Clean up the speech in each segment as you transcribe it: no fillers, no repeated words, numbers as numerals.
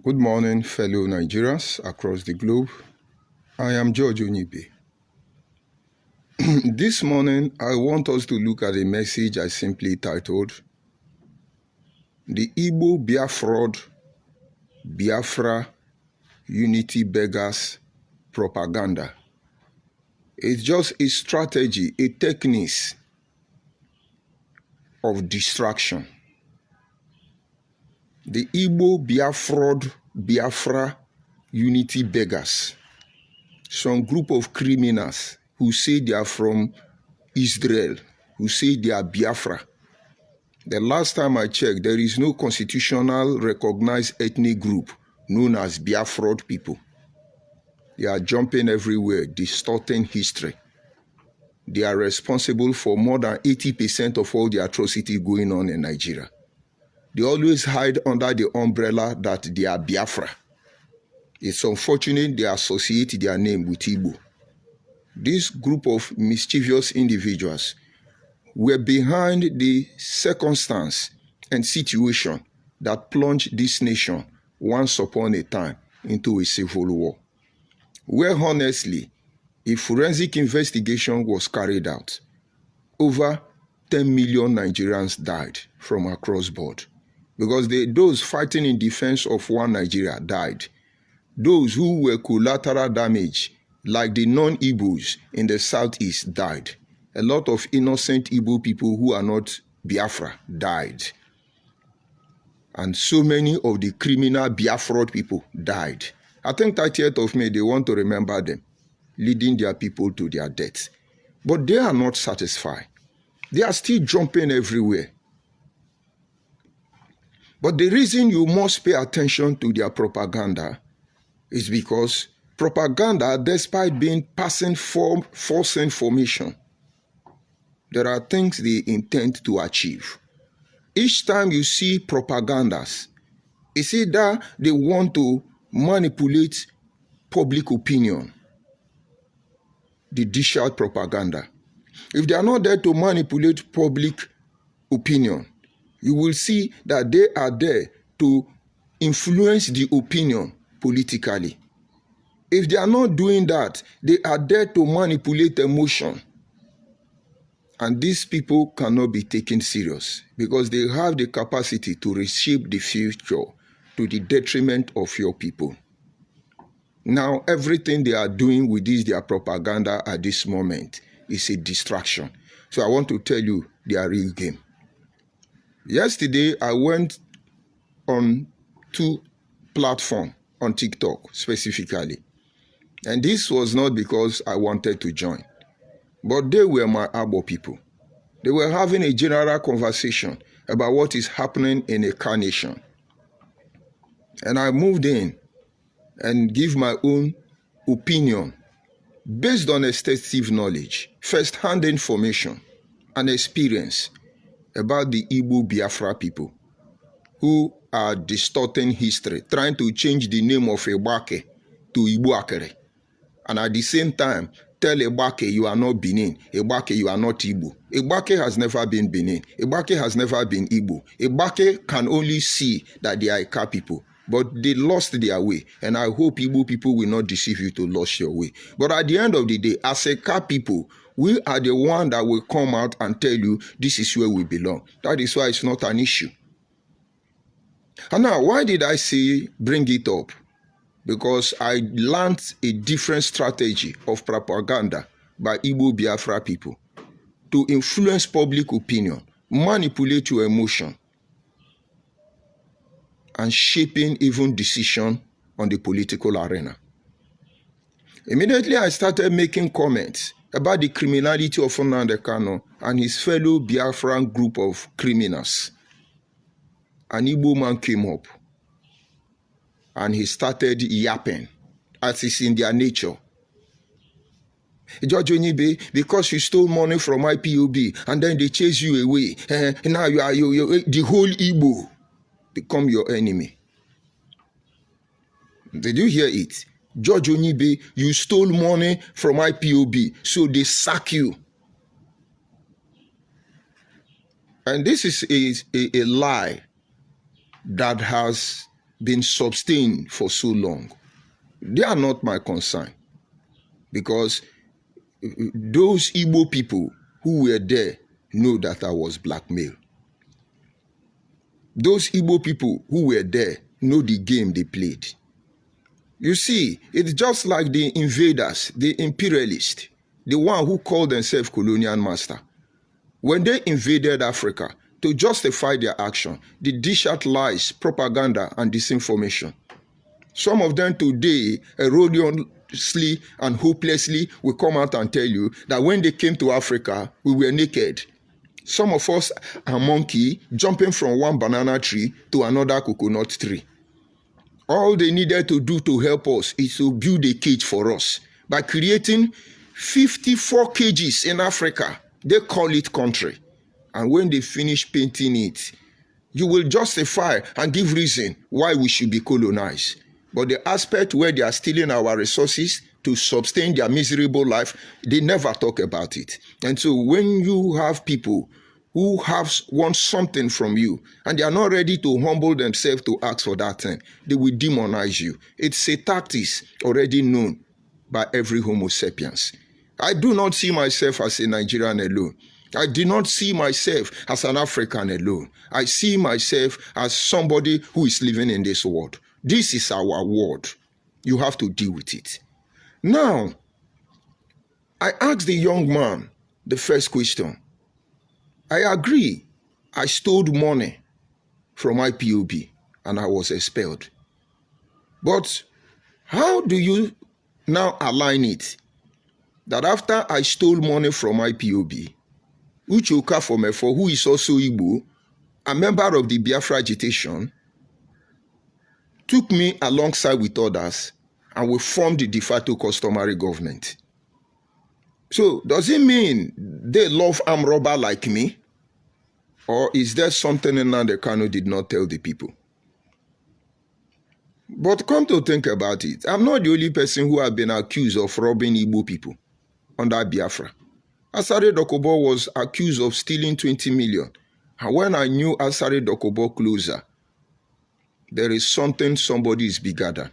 Good morning, fellow Nigerians across the globe. I am George Onibe. This morning, I want us to look at a message I simply titled, The Igbo Biafruod, Biafra, Unity Beggars, Propaganda. It's just a strategy, a technique of distraction. The Igbo Biafruod, Biafra, Unity Beggars. Some group of criminals who say they are from Israel, who say they are Biafra. The last time I checked, there is no constitutional recognized ethnic group known as Biafruod people. They are jumping everywhere, distorting history. They are responsible for more than 80% of all the atrocity going on in Nigeria. They always hide under the umbrella that they are Biafra. It's unfortunate they associate their name with Igbo. This group of mischievous individuals were behind the circumstance and situation that plunged this nation once upon a time into a civil war, where honestly, a forensic investigation was carried out. Over 10 million Nigerians died from across board because those fighting in defense of one Nigeria died. Those who were collateral damage, like the non-Igbos in the southeast, died. A lot of innocent Igbo people who are not Biafra died. And so many of the criminal Biafruod people died. I think 30th of May, they want to remember them, leading their people to their death. But they are not satisfied. They are still jumping everywhere. But the reason you must pay attention to their propaganda is because propaganda, despite being passing false information, there are things they intend to achieve. Each time you see propagandas, it's either they want to manipulate public opinion, the dish out propaganda. If they are not there to manipulate public opinion, you will see that they are there to influence the opinion politically. If they are not doing that, they are there to manipulate emotion. And these people cannot be taken serious because they have the capacity to reshape the future to the detriment of your people. Now, everything they are doing with their propaganda at this moment is a distraction. So I want to tell you their real game. Yesterday, I went on 2 platforms on TikTok specifically. And this was not because I wanted to join, but they were my Igbo people. They were having a general conversation about what is happening in a car nation. And I moved in and give my own opinion based on extensive knowledge, first-hand information, and experience about the Igbo Biafra people who are distorting history, trying to change the name of Ebake to Igbo Akere. And at the same time, tell Ebake you are not Benin, Ebake you are not Igbo. Ebake has never been Benin, Ebake has never been Igbo. Ebake can only see that they are Ika people, but they lost their way. And I hope Igbo people will not deceive you to lose your way. But at the end of the day, as Ika people, we are the one that will come out and tell you this is where we belong. That is why it's not an issue. And now, why did I say bring it up? Because I learned a different strategy of propaganda by Igbo Biafra people to influence public opinion, manipulate your emotion, and shaping even decision on the political arena. Immediately, I started making comments about the criminality of Nnamdi Kanu and his fellow Biafran group of criminals. An Igbo man came up and he started yapping, as is in their nature. George Onibe, because you stole money from IPOB and then they chase you away, now the whole Igbo become your enemy. Did you hear it? George Onibe, you stole money from IPOB, so they sack you. And this is a lie that has been sustained for so long. They are not my concern, because those Igbo people who were there know that I was blackmailed. Those Igbo people who were there know the game they played. You see, it's just like the invaders, the imperialists, the one who called themselves colonial master. When they invaded Africa, to justify their action, they dish out lies, propaganda, and disinformation. Some of them today, erroneously and hopelessly, will come out and tell you that when they came to Africa, we were naked. Some of us are monkey jumping from one banana tree to another coconut tree. All they needed to do to help us is to build a cage for us. By creating 54 cages in Africa, they call it country. And when they finish painting it, you will justify and give reason why we should be colonized. But the aspect where they are stealing our resources to sustain their miserable life, they never talk about it. And so when you have people who want something from you, and they are not ready to humble themselves to ask for that thing, they will demonize you. It's a tactic already known by every Homo sapiens. I do not see myself as a Nigerian alone. I do not see myself as an African alone. I see myself as somebody who is living in this world. This is our world. You have to deal with it. Now, I asked the young man the first question. I agree. I stole money from IPOB and I was expelled. But how do you now align it that after I stole money from IPOB, Uche Okafor, who is also Igbo, a member of the Biafra agitation, took me alongside with others and we formed the de facto customary government? So does it mean they love armed robber like me? Or is there something Nnamdi Kanu did not tell the people? But come to think about it, I'm not the only person who has been accused of robbing Igbo people under Biafra. Asare Dokubo was accused of stealing 20 million. And when I knew Asare Dokubo closer, there is somebody is bigger than.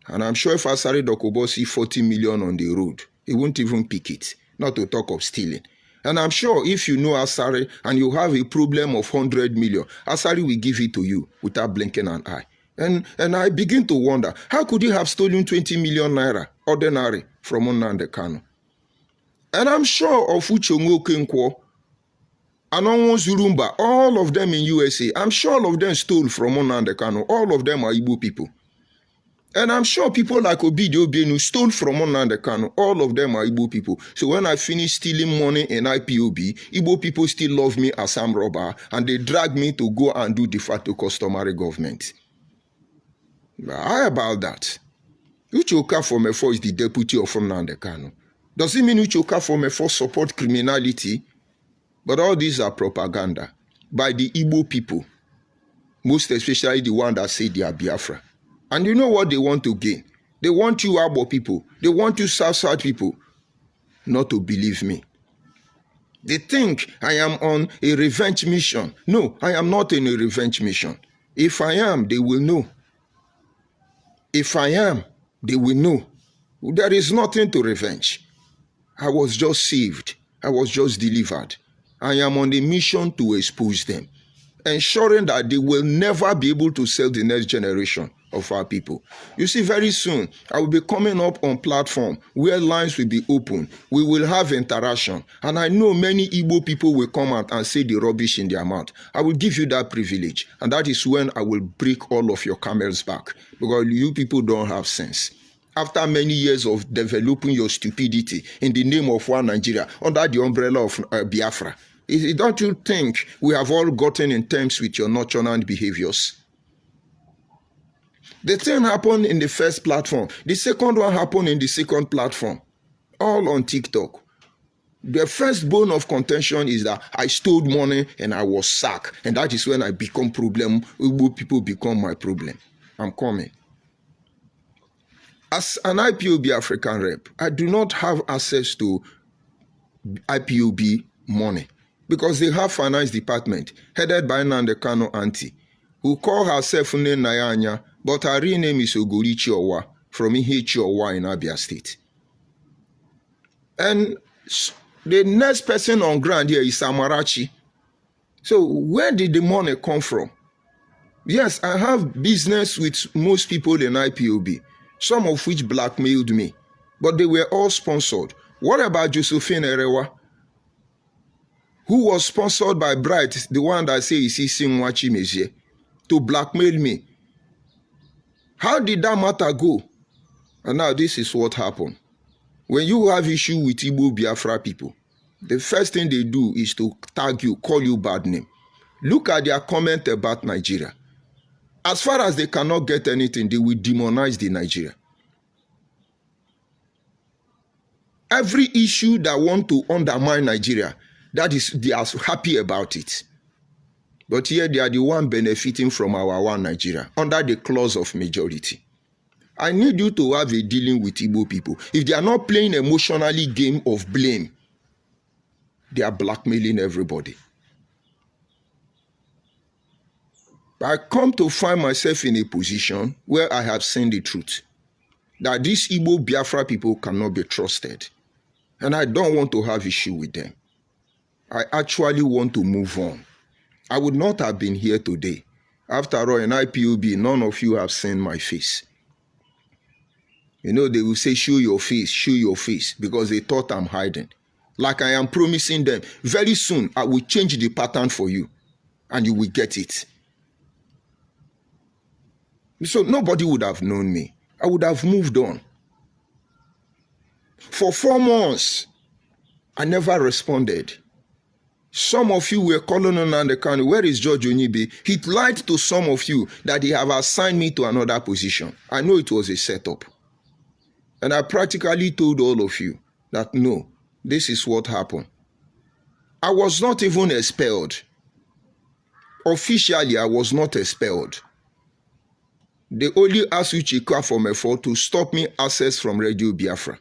And I'm sure if Asare Dokubo see 40 million on the road, he won't even pick it, not to talk of stealing. And I'm sure if you know Asare and you have a problem of 100 million, Asare will give it to you without blinking an eye. And I begin to wonder, how could he have stolen 20 million naira, ordinary, from Nnamdi Kanu? And I'm sure of Uchongo Kenkwo, Anonwo Zurumba, all of them in USA, I'm sure all of them stole from Nnamdi Kanu. All of them are Igbo people. And I'm sure people like Obidio Obienu stole from Nnamdi Kanu. All of them are Igbo people. So when I finish stealing money in IPOB, Igbo people still love me as armed robber, and they drag me to go and do de facto customary government. But how about that? Uche Okafor is the deputy of Nnamdi Kanu. Does it mean Uche Okafor support criminality? But all these are propaganda by the Igbo people, most especially the one that say they are Biafra. And you know what they want to gain? They want you Igbo people, they want you South people not to believe me. They think I am on a revenge mission. No, I am not in a revenge mission. If I am, they will know. If I am, they will know. There is nothing to revenge. I was just saved. I was just delivered. I am on a mission to expose them, ensuring that they will never be able to sell the next generation of our people. You see, very soon, I will be coming up on platform where lines will be open. We will have interaction. And I know many Igbo people will come out and say the rubbish in their mouth. I will give you that privilege. And that is when I will break all of your camels back. Because you people don't have sense. After many years of developing your stupidity in the name of one Nigeria, under the umbrella of Biafra, don't you think we have all gotten in terms with your nonchalant behaviors? The thing happened in the first platform. The second one happened in the second platform. All on TikTok. The first bone of contention is that I stole money and I was sacked. And that is when I become problem. Igbo people become my problem. I'm coming. As an IPOB African rep, I do not have access to IPOB money. Because they have finance department headed by Nnamdi Kanu auntie, who call herself Nne Nayanya but her real name is Ogorichi Owa from Ihechi Owa in Abia State. And the next person on ground here is Amarachi. So where did the money come from? Yes, I have business with most people in IPOB, some of which blackmailed me, but they were all sponsored. What about Josephine Erewa, who was sponsored by Bright, the one that says he's Simwachi Mezie, to blackmail me? How did that matter go? And now this is what happened. When you have issue with Igbo Biafra people, the first thing they do is to tag you, call you bad name. Look at their comment about Nigeria. As far as they cannot get anything, they will demonize the Nigeria. Every issue that want to undermine Nigeria, that is, they are happy about it. But here they are the one benefiting from our one Nigeria, under the clause of majority. I need you to have a dealing with Igbo people. If they are not playing emotionally game of blame, they are blackmailing everybody. I come to find myself in a position where I have seen the truth, that these Igbo Biafra people cannot be trusted. And I don't want to have issue with them. I actually want to move on. I would not have been here today. After all, in IPOB, none of you have seen my face. You know, they will say, show your face, because they thought I'm hiding. Like I am promising them, very soon I will change the pattern for you, and you will get it. So nobody would have known me. I would have moved on. For 4 months, I never responded. Some of you were calling on Nandekano, where is George Onibe? He lied to some of you that he have assigned me to another position. I know it was a setup. And I practically told all of you that no, this is what happened. I was not even expelled. Officially, I was not expelled. They only asked Uchika from F4 to stop me access from Radio Biafra.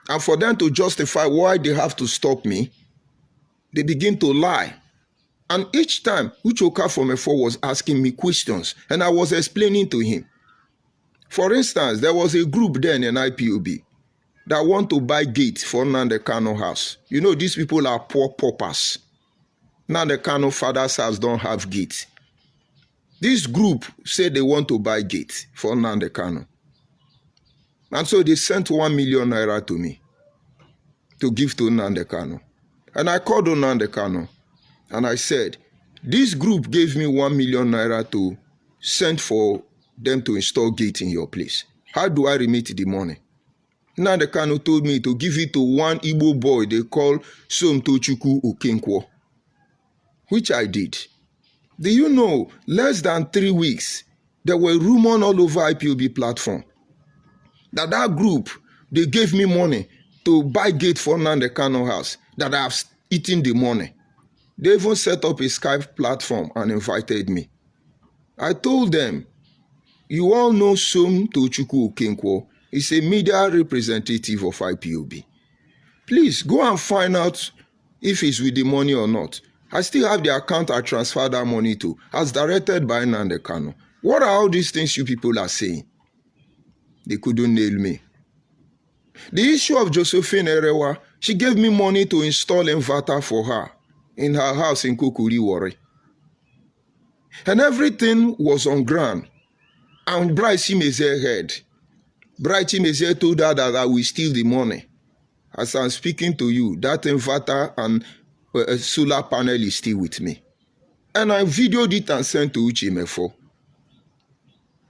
And for them to justify why they have to stop me, they begin to lie. And each time, Uchoka from F4 was asking me questions, and I was explaining to him. For instance, there was a group then in IPOB that want to buy gate for Nandekano house. You know, these people are poor paupers. Nandekano father's house don't have gate. This group said they want to buy gate for Nandekano. And so they sent 1 million naira to me to give to Nandekano. And I called on Nandekano and I said, this group gave me 1 million naira to send for them to install gate in your place. How do I remit the money? Nandekano told me to give it to one Igbo boy they call Somtochukwu Okenkwo, which I did. Do you know, less than 3 weeks, there were rumors all over IPOB platform that group, they gave me money to buy gate for Nandekano house, that I have eaten the money. They even set up a Skype platform and invited me. I told them, you all know Somtochukwu Okenkwo is a media representative of IPOB. Please go and find out if he's with the money or not. I still have the account I transferred that money to, as directed by Nandekano. What are all these things you people are saying? They couldn't nail me. The issue of Josephine Erewa, she gave me money to install inverter for her in her house in Kukuri Wari. And everything was on ground. And Bright Chimezie heard. Bright Chimezie told her that I will steal the money. As I'm speaking to you, that inverter and a solar panel is still with me. And I videoed it and sent to Uchimefo.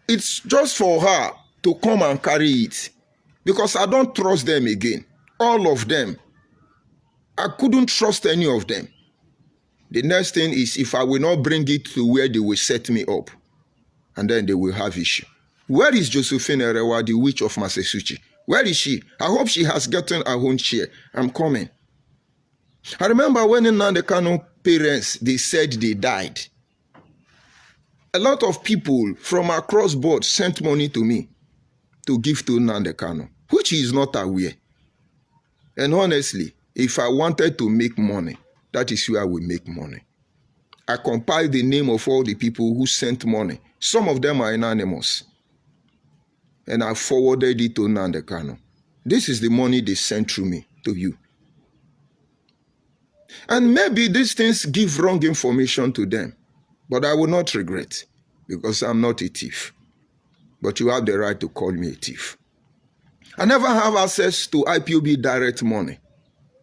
It's just for her to come and carry it. Because I don't trust them again. All of them. I couldn't trust any of them. The next thing is if I will not bring it to where they will set me up. And then they will have issue. Where is Josephine Erewa, the witch of Masesuchi? Where is she? I hope she has gotten her own share. I'm coming. I remember when in Nandekano parents, they said they died. A lot of people from across board sent money to me to give to Nandekano, which he is not aware. And honestly, if I wanted to make money, that is where I will make money. I compiled the name of all the people who sent money Some of them are anonymous. And I forwarded it to Nnamdi Kanu. This is the money they sent through me to you. And maybe these things give wrong information to them. But I will not regret, because I'm not a thief. But you have the right to call me a thief. I never have access to IPOB direct money.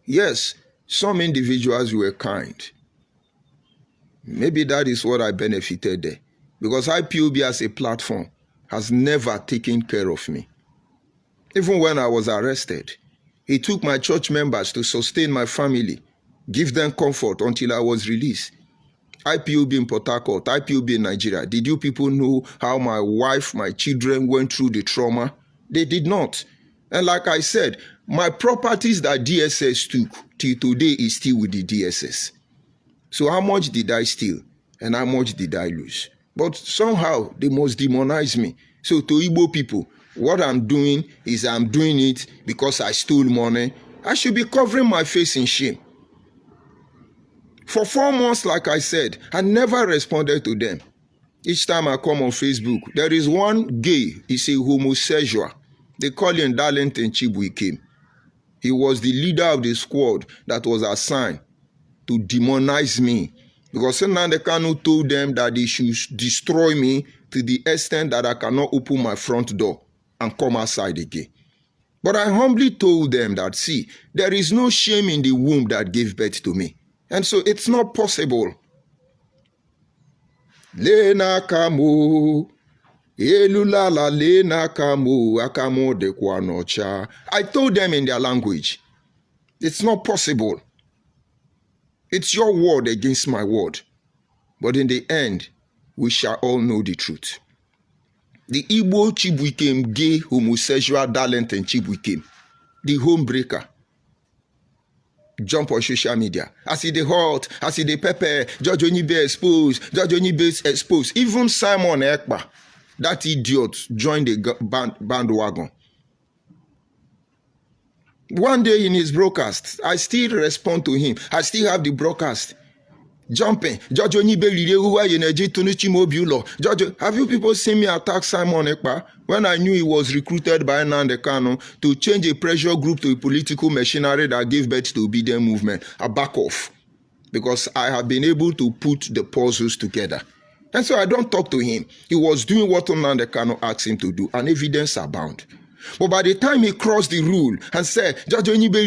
Yes, some individuals were kind. Maybe that is what I benefited there. Because IPOB as a platform has never taken care of me. Even when I was arrested, he took my church members to sustain my family, give them comfort until I was released. IPOB in Port Harcourt, IPOB in Nigeria. Did you people know how my wife, my children went through the trauma? They did not. And like I said, my properties that DSS took till today is still with the DSS. So how much did I steal? And how much did I lose? But somehow they must demonize me. So to Igbo people, what I'm doing is I'm doing it because I stole money. I should be covering my face in shame. For 4 months, like I said, I never responded to them. Each time I come on Facebook, there is one gay, he's a homosexual. They call him Darlington Chibuikem. He was the leader of the squad that was assigned to demonize me. Because Nnamdi Kanu told them that they should destroy me to the extent that I cannot open my front door and come outside again. But I humbly told them that, see, there is no shame in the womb that gave birth to me. And so it's not possible. Lena kamo, elulala lena kamo, akamo de kwanocha. I told them in their language, it's not possible. It's your word against my word. But in the end, we shall all know the truth. The Igbo Chibuikem, gay, homosexual, Darlington Chibuikem, the homebreaker, jump on social media. I see the hot, I see the pepper, George Onibe exposed, George Onibe exposed. Even Simon Ekpa, that idiot, joined the bandwagon. One day in his broadcast, I still respond to him. I still have the broadcast. Jumping. George Onibe, George, have you people seen me attack Simon Ekpa when I knew he was recruited by Nnamdi Kanu to change a pressure group to a political machinery that gave birth to obedient movement? I back off because I have been able to put the puzzles together. And so I don't talk to him. He was doing what Nnamdi Kanu asked him to do, and evidence abound. But by the time he crossed the rule and said, George Onibe,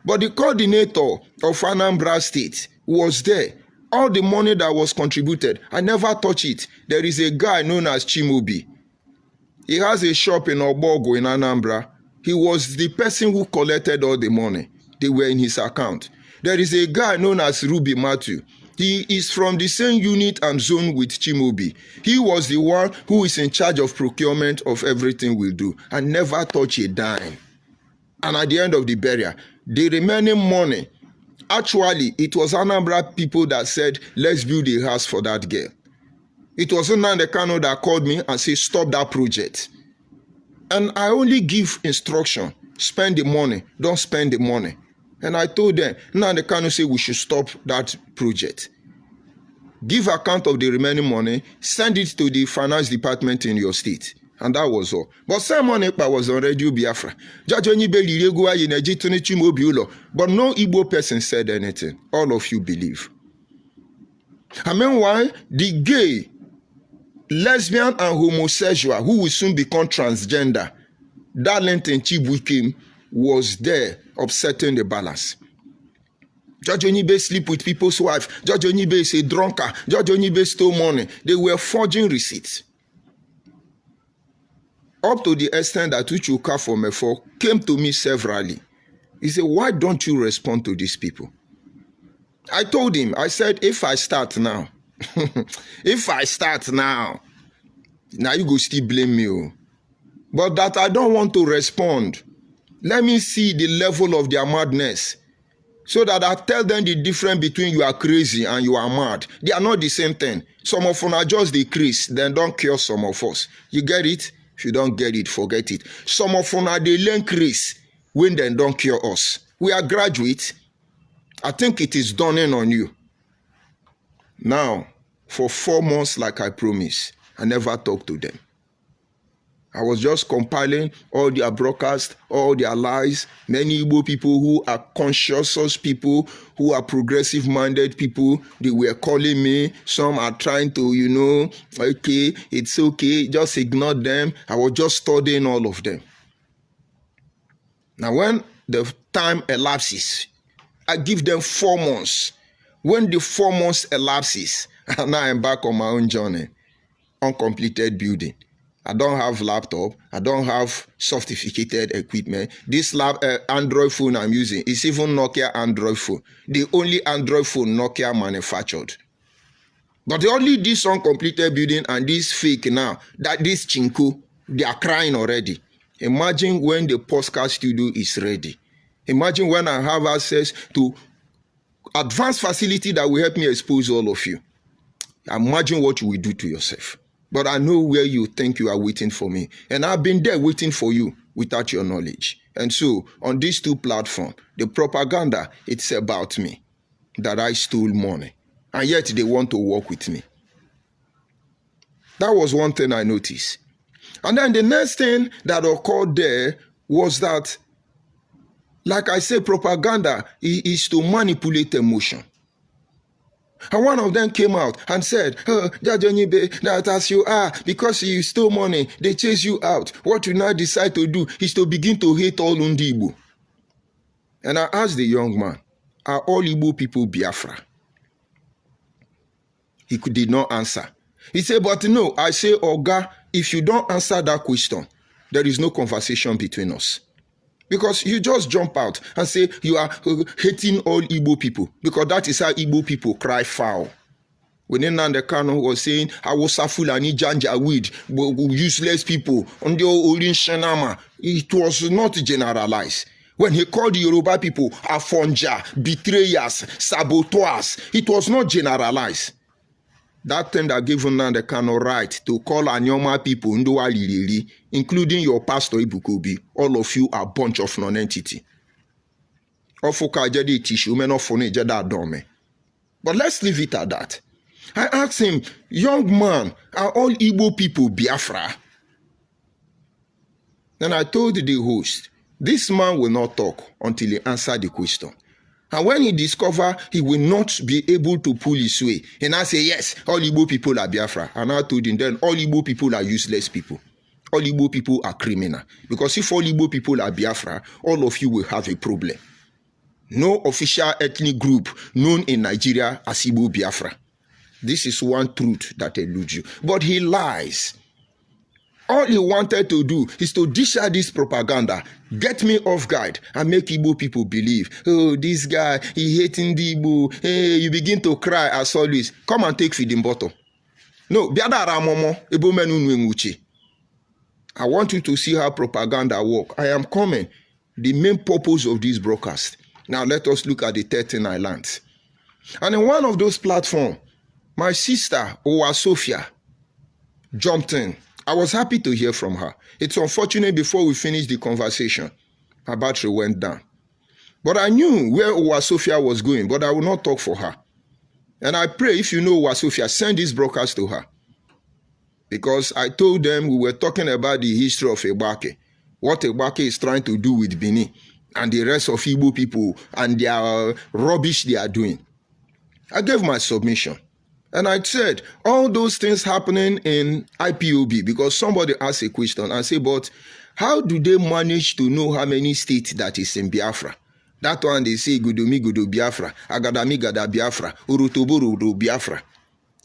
but the coordinator of Anambra State was there. All the money that was contributed, I never touch it. There is a guy known as Chimobi. He has a shop in Obogo in Anambra. He was the person who collected all the money. They were in his account. There is a guy known as Ruby Matthew. He is from the same unit and zone with Chimobi. He was the one who is in charge of procurement of everything we do. I never touch a dime. And at the end of the burial, the remaining money, actually, it was Anambra people that said, let's build a house for that girl. It was Nnamdi Kanu that called me and said, stop that project. And I only give instruction, spend the money, don't spend the money. And I told them, Nnamdi Kanu said we should stop that project. Give account of the remaining money, send it to the finance department in your state. And that was all. But Simon Ekpa was on Radio Biafra. But no Igbo person said anything. All of you believe. And meanwhile, the gay, lesbian, and homosexual who will soon become transgender, Darlington Chibuikem, was there upsetting the balance. George Onibe sleep with people's wives. George Onibe is a drunkard. George Onibe stole money. They were forging receipts. Up to the extent that Uchuka from Efo came to me severally. He said, why don't you respond to these people? I told him, I said, if I start now, now you go still blame me. But that I don't want to respond. Let me see the level of their madness. So that I tell them the difference between you are crazy and you are mad. They are not the same thing. Some of them are just the craze, then don't cure some of us. You get it? If you don't get it, forget it. Some of them are the learn craze when they don't cure us. We are graduates. I think it is dawning on you. Now, for 4 months like I promised. I never talked to them. I was just compiling all their broadcasts, all their lies. Many Igbo people who are conscious people, who are progressive-minded people, they were calling me. Some are trying to, okay, it's okay, just ignore them. I was just studying all of them. Now, when the time elapses, I give them 4 months. When the 4 months elapses, and now I'm back on my own journey, uncompleted building. I don't have laptop. I don't have sophisticated equipment. This Android phone I'm using is even Nokia Android phone. The only Android phone Nokia manufactured. But only this uncompleted building and this fake now, that this chinko, they are crying already. Imagine when the podcast studio is ready. Imagine when I have access to advanced facility that will help me expose all of you. Imagine what you will do to yourself. But I know where you think you are waiting for me. And I've been there waiting for you without your knowledge. And so, on these 2 platforms, the propaganda, it's about me. That I stole money. And yet they want to work with me. That was one thing I noticed. And then the next thing that occurred there was that, like I said, propaganda is to manipulate emotion. And one of them came out and said, that as you are, because you stole money, they chase you out. What you now decide to do is to begin to hate all Igbo. And I asked the young man, are all Igbo people Biafra? He did not answer. He said, but no, I say, Oga, if you don't answer that question, there is no conversation between us. Because you just jump out and say you are hating all Igbo people. Because that is how Igbo people cry foul. When Nnamdi Kanu was saying, Hausa Fulani Janja weed, useless people, on the orange shenama, it was not generalized. When he called the Yoruba people Afonja, betrayers, saboteurs, it was not generalized. That thing that gave Nnamdi Kanu right to call Anyoma people, including your pastor Ibukobi, all of you are a bunch of non-entity. But let's leave it at that. I asked him, young man, are all Igbo people Biafra? Then I told the host, this man will not talk until he answers the question. And when he discovered he will not be able to pull his way, and I say, yes, all Igbo people are Biafra. And I told him, then all Igbo people are useless people. All Igbo people are criminal. Because if all Igbo people are Biafra, all of you will have a problem. No official ethnic group known in Nigeria as Igbo Biafra. This is one truth that eludes you. But he lies. All he wanted to do is to dish out this propaganda, get me off guard, and make Igbo people believe, oh, this guy, he hating the Igbo. Hey, you begin to cry as always. Come and take feeding bottle. No, I want you to see how propaganda works. I am coming. The main purpose of this broadcast. Now let us look at the 13 islands. And in one of those platforms, my sister, Owa Sophia, jumped in. I was happy to hear from her. It's unfortunate before we finished the conversation, her battery went down. But I knew where Owa Sophia was going, but I will not talk for her. And I pray if you know Owa Sophia, send this broadcast to her. Because I told them we were talking about the history of Egbake, what Egbake is trying to do with Benin, and the rest of Igbo people, and their rubbish they are doing. I gave my submission. And I said, all those things happening in IPOB, because somebody asked a question and said, but how do they manage to know how many states that is in Biafra? That one they say, Gudomi Gudo Biafra, Agadami Gada Biafra, Urutoburu Biafra.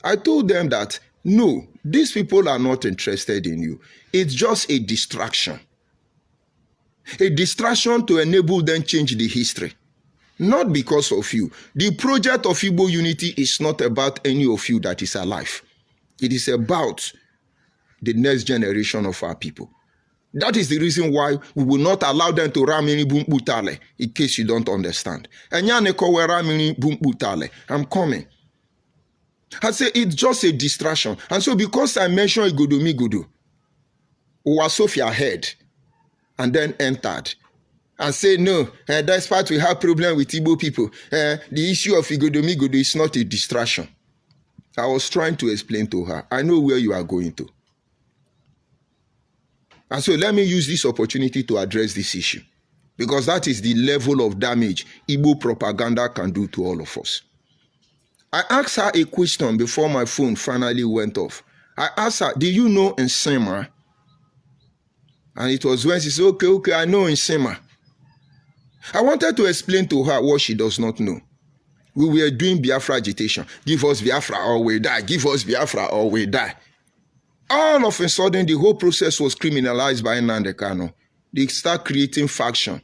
I told them that, no, these people are not interested in you. It's just a distraction. A distraction to enable them change the history. Not because of you. The project of Igbo unity is not about any of you that is alive. It is about the next generation of our people. That is the reason why we will not allow them to ramini bumputale, in case you don't understand. I'm I say it's just a distraction. And so because I mentioned Igodomigodo, Owa Sophia heard and then entered. And say, no, that's part we have problem with Igbo people. The issue of Igodomigodo is not a distraction. I was trying to explain to her, I know where you are going to. And so let me use this opportunity to address this issue, because that is the level of damage Igbo propaganda can do to all of us. I asked her a question before my phone finally went off. I asked her, do you know Nsema? And it was when she said, okay, I know Nsema. I wanted to explain to her what she does not know. We were doing Biafra agitation. Give us Biafra or we die. Give us Biafra or we die. All of a sudden, the whole process was criminalized by Nnamdi Kanu. They start creating faction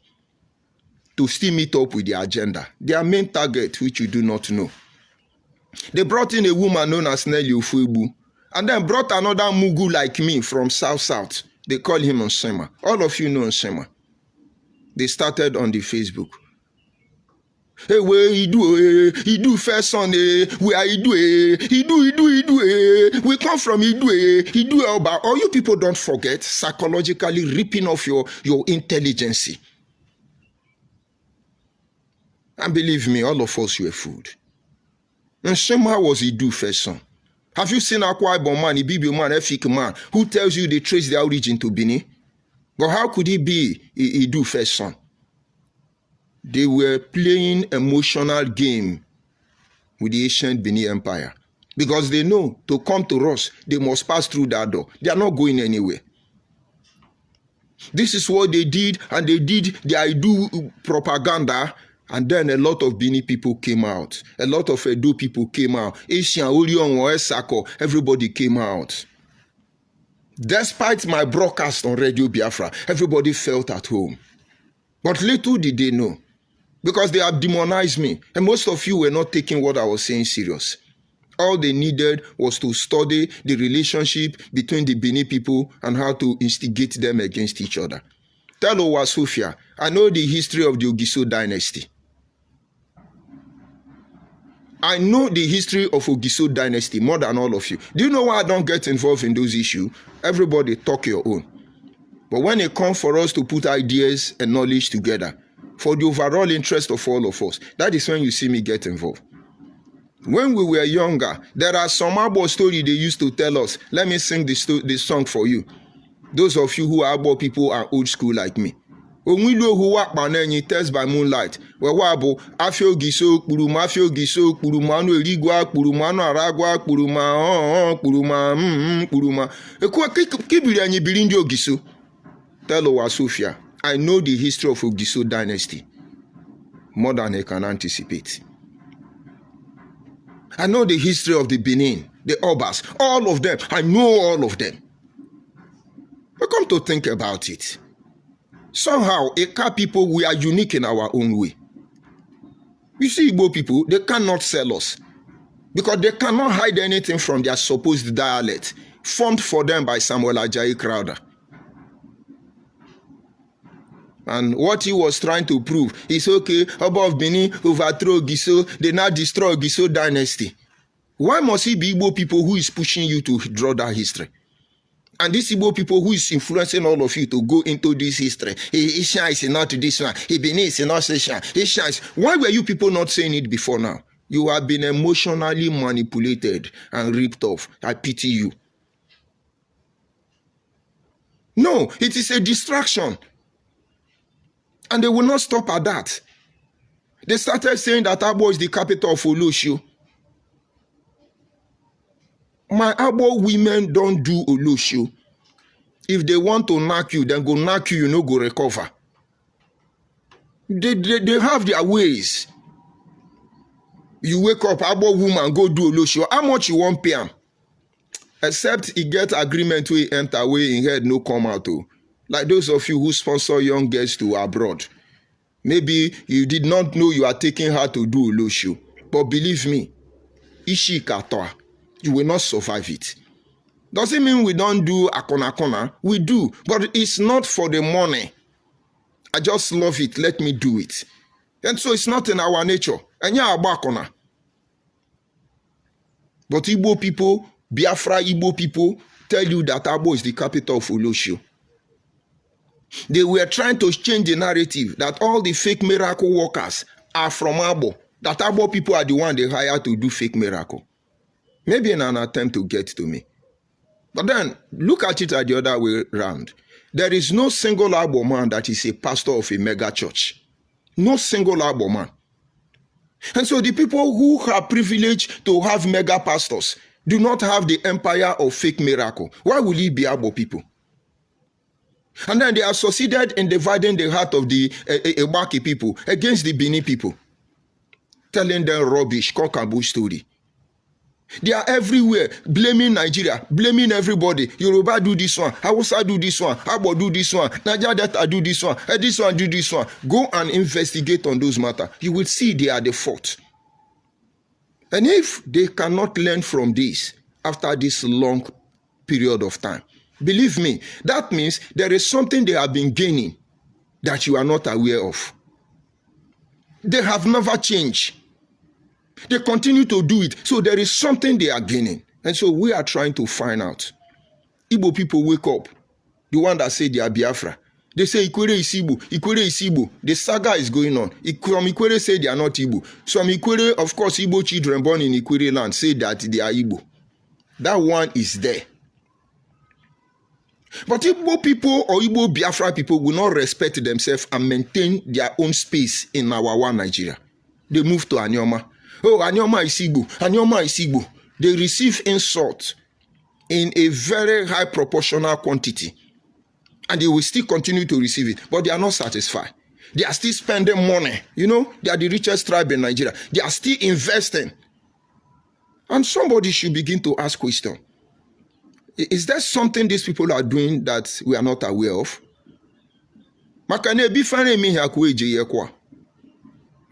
to still meet up with their agenda. Their main target, which you do not know. They brought in a woman known as Nelly Ofuebu, and then brought another Mugu like me from South. They call him Nsema. All of you know Nsema. They started on the Facebook. Hey, where he do first son, where he do, we come from he do Elba. All you people don't forget, psychologically ripping off your intelligence. And believe me, all of us were fooled. And Shema was he do first son. Have you seen Akwa Ibom man, Ibibio man, Efik man, who tells you they trace their origin to Bini? But how could he be he do first son? They were playing emotional game with the ancient Benin Empire, because they know to come to us, they must pass through that door. They are not going anywhere. This is what they did, and they did the Idu propaganda, and then a lot of Benin people came out. A lot of Edo people came out. Asian, Olion, Esako, everybody came out. Despite my broadcast on Radio Biafra, everybody felt at home. But little did they know, because they have demonized me, and most of you were not taking what I was saying serious. All they needed was to study the relationship between the Benin people and how to instigate them against each other. Tell Owa Sophia, I know the history of the Ogiso dynasty. I know the history of Ogiso dynasty more than all of you. Do you know why I don't get involved in those issues? Everybody talk your own. But when it comes for us to put ideas and knowledge together, for the overall interest of all of us, that is when you see me get involved. When we were younger, there are some Abo stories they used to tell us. Let me sing this song for you. Those of you who are Abo people are old school like me. Onwilo who work by test by moonlight. Wewabo afio giso kuruma afio giso kuruma no erigwa kuruma no aragwa kuruma ekwa kibiri anyi biri ndi ogiso. Tell Owa Sophia, I know the history of Ogiso dynasty more than I can anticipate. I know the history of the Benin, the Obas, all of them. I know all of them. But come to think about it, somehow, Eka people, we are unique in our own way. You see, Igbo people, they cannot sell us, because they cannot hide anything from their supposed dialect, formed for them by Samuel Ajayi Crowther. And what he was trying to prove is, okay, above Benin, overthrow Giso, they now destroy Giso dynasty. Why must it be Igbo people who is pushing you to draw that history? And these Igbo people who is influencing all of you to go into this history. Ishan is not this one. Benin is not Ishan. Why were you people not saying it before now? You have been emotionally manipulated and ripped off. I pity you. No, it is a distraction. And they will not stop at that. They started saying that Abo is the capital of Olosho. My Abo women don't do Olosho. If they want to knock you, then go knock you, you know, go recover. They have their ways. You wake up, Abo woman, go do Olosho. How much you want pay am? Except he get agreement where he enter, where in head no come out to. Like those of you who sponsor young girls to abroad. Maybe you did not know you are taking her to do Olosho. But believe me, Ishi Katoa, you will not survive it. Doesn't mean we don't do akona. We do. But it's not for the money. I just love it. Let me do it. And so it's not in our nature. And yeah, akona. But Igbo people, Biafra Igbo people, tell you that Abo is the capital of Olosho. They were trying to change the narrative that all the fake miracle workers are from Abo. That Abo people are the one they hire to do fake miracle. Maybe in an attempt to get to me. But then, look at it the other way around. There is no single Igbo man that is a pastor of a mega church. No single Igbo man. And so the people who are privileged to have mega pastors do not have the empire of fake miracle. Why will it be Igbo people? And then they are succeeded in dividing the heart of the Ebaki people against the Bini people, telling them rubbish, cock and bull story. They are everywhere, blaming Nigeria, blaming everybody. Yoruba do this one, Hausa do this one, Igbo do this one, Niger Delta do this one do this one. Go and investigate on those matters. You will see they are the fault. And if they cannot learn from this after this long period of time, believe me, that means there is something they have been gaining that you are not aware of. They have never changed. They continue to do it. So there is something they are gaining. And so we are trying to find out. Igbo people wake up. The one that say they are Biafra. They say Ikwere is Igbo. Ikwere is Igbo. The saga is going on. Some Ikwere say they are not Igbo. Some Ikwere, of course, Igbo children born in Ikwere land say that they are Igbo. That one is there. But Igbo people or Igbo Biafra people will not respect themselves and maintain their own space in our one Nigeria. They move to Anyoma. Oh, Anyoma is Igbo. Anyoma is Igbo. They receive insult in a very high proportional quantity. And they will still continue to receive it. But they are not satisfied. They are still spending money. You know, they are the richest tribe in Nigeria. They are still investing. And somebody should begin to ask questions. Is there something these people are doing that we are not aware of?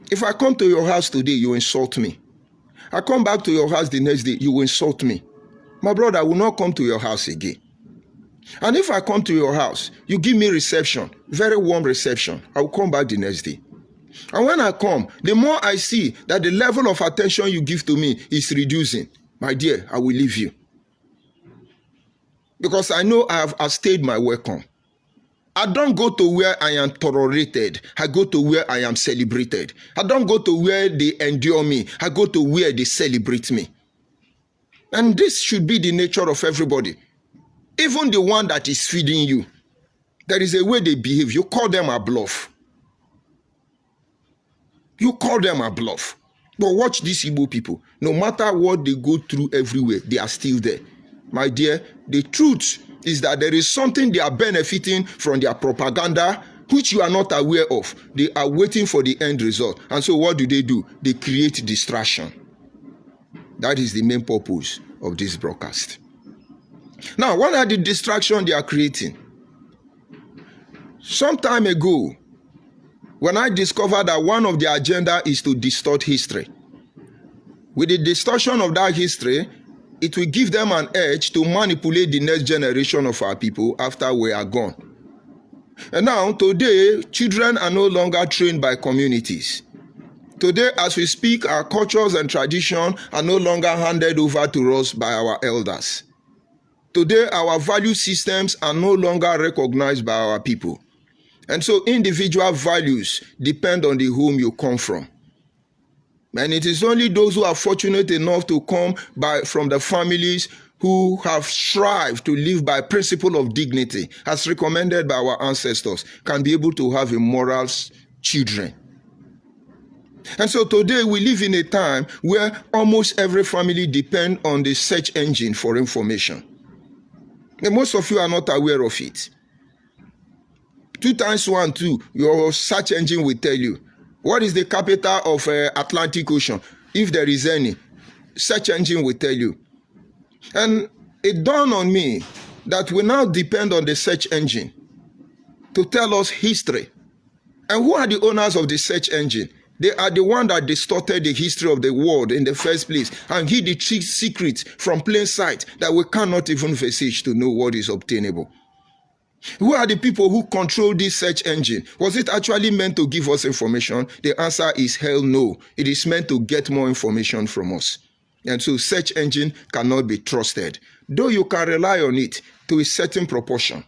If I come to your house today, you insult me. I come back to your house the next day, you will insult me. My brother, I will not come to your house again. And if I come to your house, you give me reception, very warm reception, I will come back the next day. And when I come, the more I see that the level of attention you give to me is reducing, my dear, I will leave you. Because I know I have stayed my welcome. I don't go to where I am tolerated. I go to where I am celebrated. I don't go to where they endure me. I go to where they celebrate me. And this should be the nature of everybody. Even the one that is feeding you. There is a way they behave. You call them a bluff. You call them a bluff. But watch these Igbo people. No matter what they go through everywhere, they are still there. My dear, the truth is that there is something they are benefiting from their propaganda, which you are not aware of. They are waiting for the end result. And so what do? They create distraction. That is the main purpose of this broadcast. Now, what are the distractions they are creating? Some time ago, when I discovered that one of their agenda is to distort history. With the distortion of that history, it will give them an edge to manipulate the next generation of our people after we are gone. And now, today, children are no longer trained by communities. Today, as we speak, our cultures and traditions are no longer handed over to us by our elders. Today, our value systems are no longer recognized by our people. And so, individual values depend on the home you come from. And it is only those who are fortunate enough to come from the families who have strived to live by principle of dignity, as recommended by our ancestors, can be able to have a moral children. And so today we live in a time where almost every family depends on the search engine for information. And most of you are not aware of it. 2 times 1, 2, your search engine will tell you. What is the capital of Atlantic Ocean? If there is any, search engine will tell you. And it dawned on me that we now depend on the search engine to tell us history. And who are the owners of the search engine? They are the one that distorted the history of the world in the first place and hid the secrets from plain sight that we cannot even visage to know what is obtainable. Who are the people who control this search engine? Was it actually meant to give us information? The answer is hell no. It is meant to get more information from us. And so search engine cannot be trusted, though you can rely on it to a certain proportion.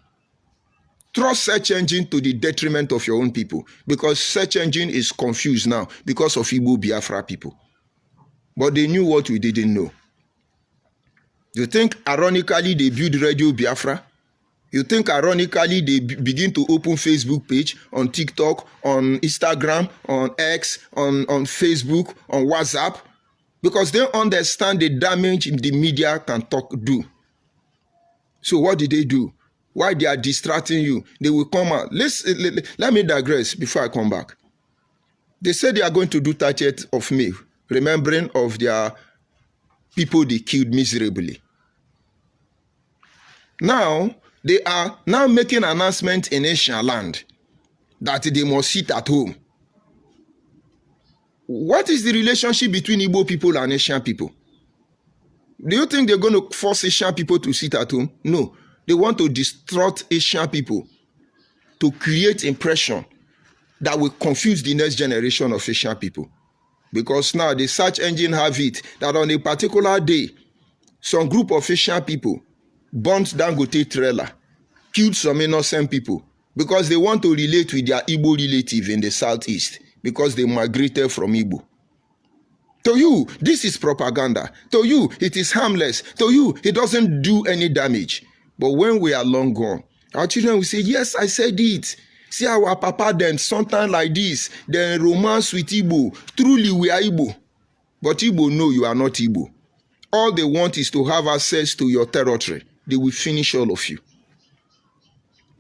Trust search engine to the detriment of your own people, because search engine is confused now because of Igbo Biafra people. But they knew what we didn't know. You think ironically they build Radio Biafra? You think ironically they begin to open Facebook page, on TikTok, on Instagram, on X, on Facebook, on WhatsApp? Because they understand the damage the media can do. So what did they do? Why they are distracting you? They will come out. Let me digress before I come back. They said they are going to do 30th of May, remembering of their people they killed miserably. Now, they are now making an announcement in Asian land that they must sit at home. What is the relationship between Igbo people and Asian people? Do you think they're going to force Asian people to sit at home? No. They want to distort Asian people to create impression that will confuse the next generation of Asian people. Because now the search engine have it that on a particular day, some group of Asian people burnt Dangote trailer, killed some innocent people because they want to relate with their Igbo relative in the southeast because they migrated from Igbo. To you, this is propaganda. To you, it is harmless. To you, it doesn't do any damage. But when we are long gone, our children will say, yes, I said it. See our papa then, sometimes like this, then romance with Igbo. Truly, we are Igbo. But Igbo know you are not Igbo. All they want is to have access to your territory. They will finish all of you.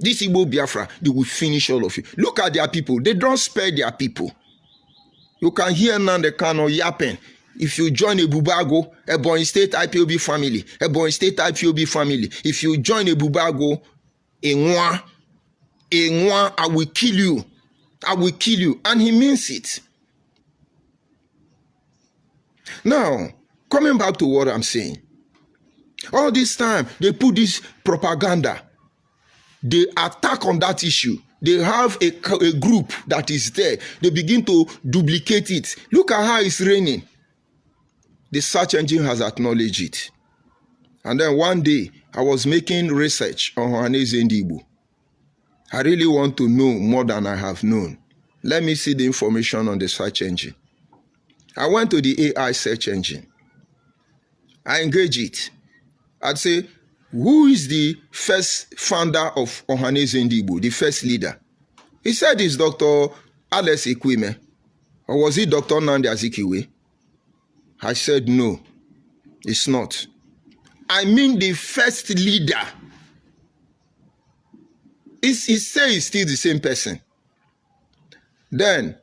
This Igbo Biafra, they will finish all of you. Look at their people. They don't spare their people. You can hear now the kind of yapping. If you join a Bubago, a Ebonyi State IPOB family, a Ebonyi State IPOB family, if you join a Bubago, I will kill you. I will kill you. And he means it. Now, coming back to what I'm saying. All this time, they put this propaganda. They attack on that issue. They have a group that is there. They begin to duplicate it. Look at how it's raining. The search engine has acknowledged it. And then one day, I was making research on Ohanaeze Ndigbo. I really want to know more than I have known. Let me see the information on the search engine. I went to the AI search engine. I engage it. I'd say, who is the first founder of Ohanaeze Ndigbo, the first leader? He said it's Dr. Alex Ekwime. Or was it Dr. Nnamdi Azikiwe? I said no, it's not. I mean the first leader. He says it's still the same person. Then,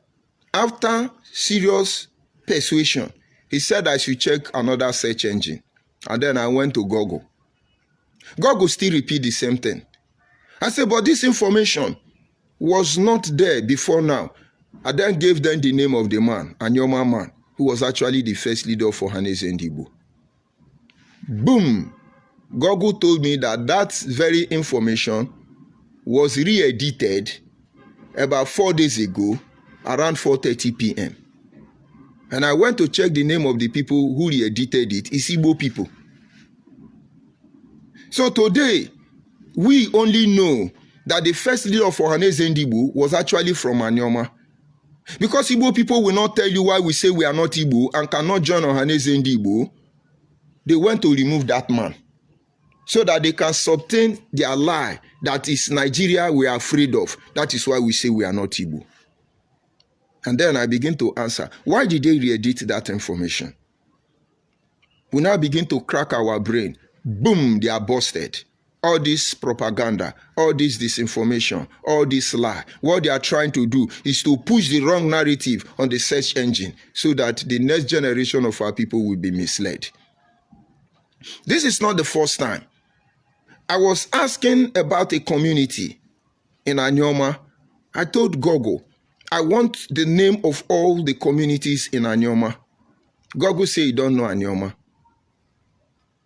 after serious persuasion, he said I should check another search engine. And then I went to Google. Google still repeat the same thing. I said, but this information was not there before now. I then gave them the name of the man, Anyoma man, who was actually the first leader for Ohanaeze Ndigbo. Boom! Google told me that very information was re-edited about 4 days ago, around 4:30 p.m. And I went to check the name of the people who re-edited it. It's Igbo people. So today, we only know that the first leader of Ohanaeze Ndigbo was actually from Anyoma. Because Igbo people will not tell you why we say we are not Igbo and cannot join Ohanaeze Ndigbo, they went to remove that man so that they can sustain their lie that is Nigeria we are afraid of. That is why we say we are not Igbo. And then I begin to answer, why did they re-edit that information? We now begin to crack our brain. Boom, they are busted. All this propaganda, all this disinformation, all this lie. What they are trying to do is to push the wrong narrative on the search engine so that the next generation of our people will be misled. This is not the first time. I was asking about a community in Anyoma. I told Google, I want the name of all the communities in Anyoma. Google said you don't know Anyoma.